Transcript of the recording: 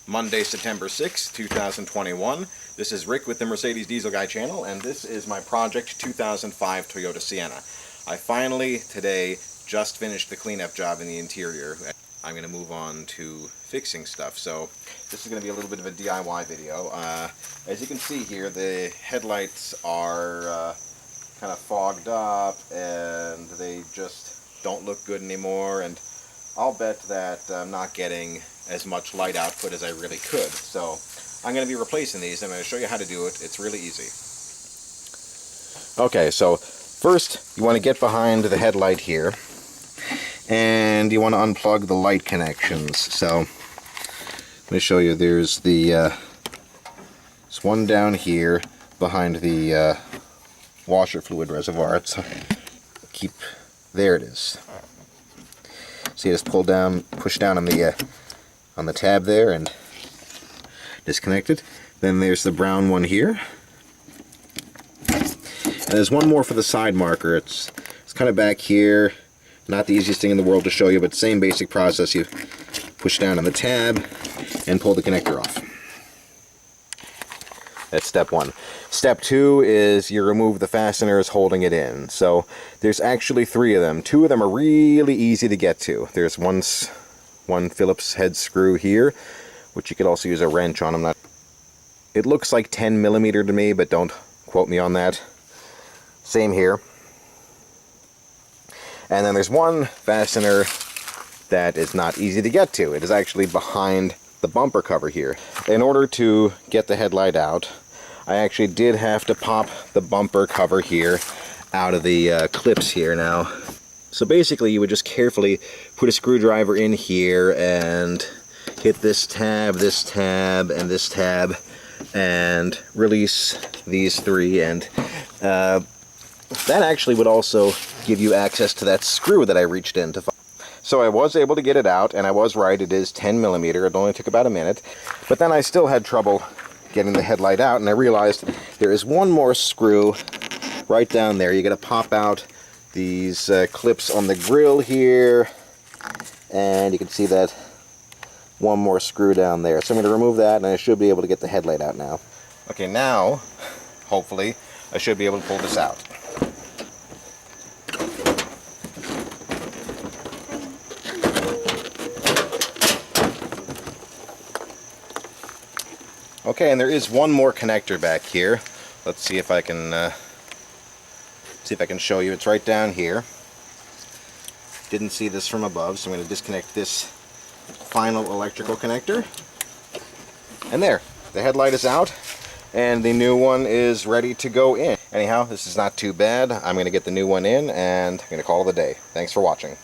Monday, September 6th, 2021. This is Rick with the Mercedes Diesel Guy channel, and this is my Project 2005 Toyota Sienna. I finally, today, just finished the cleanup job in the interior. I'm going to move on to fixing stuff, so this is going to be a little bit of a DIY video. As you can see here, the headlights are kind of fogged up, and they just don't look good anymore, and I'll bet that I'm not getting as much light output as I really could. So I'm going to be replacing these. I'm going to show you how to do it. It's really easy. Okay, so first you want to get behind the headlight here, and you want to unplug the light connections. So let me show you. There's there's one down here behind the washer fluid reservoir. There it is. So you just pull down, push down on the tab there and disconnect it. Then there's the brown one here. And there's one more for the side marker. It's kind of back here. Not the easiest thing in the world to show you, but same basic process. You push down on the tab and pull the connector off. That's step one. Step two is you remove the fasteners holding it in. So there's actually three of them. Two of them are really easy to get to. There's one Phillips head screw here, which you could also use a wrench on. It looks like 10 millimeter to me, but don't quote me on that. Same here. And then there's one fastener that is not easy to get to. It is actually behind the bumper cover here. In order to get the headlight out, I actually did have to pop the bumper cover here out of the clips here now. So basically you would just carefully put a screwdriver in here and hit this tab, and this tab, and release these three, and that actually would also give you access to that screw that I reached in to find. So I was able to get it out, and I was right, it is 10 millimeter. It only took about a minute. But then I still had trouble getting the headlight out, and I realized there is one more screw right down there. You got to pop out these clips on the grill here, and you can see that one more screw down there. So I'm going to remove that, and I should be able to get the headlight out now. Okay, now, hopefully, I should be able to pull this out. Okay, and there is one more connector back here. Let's see if I can show you. It's right down here. Didn't see this from above, so I'm going to disconnect this final electrical connector. And there, the headlight is out, and the new one is ready to go in. Anyhow, this is not too bad. I'm going to get the new one in, and I'm going to call it a day. Thanks for watching.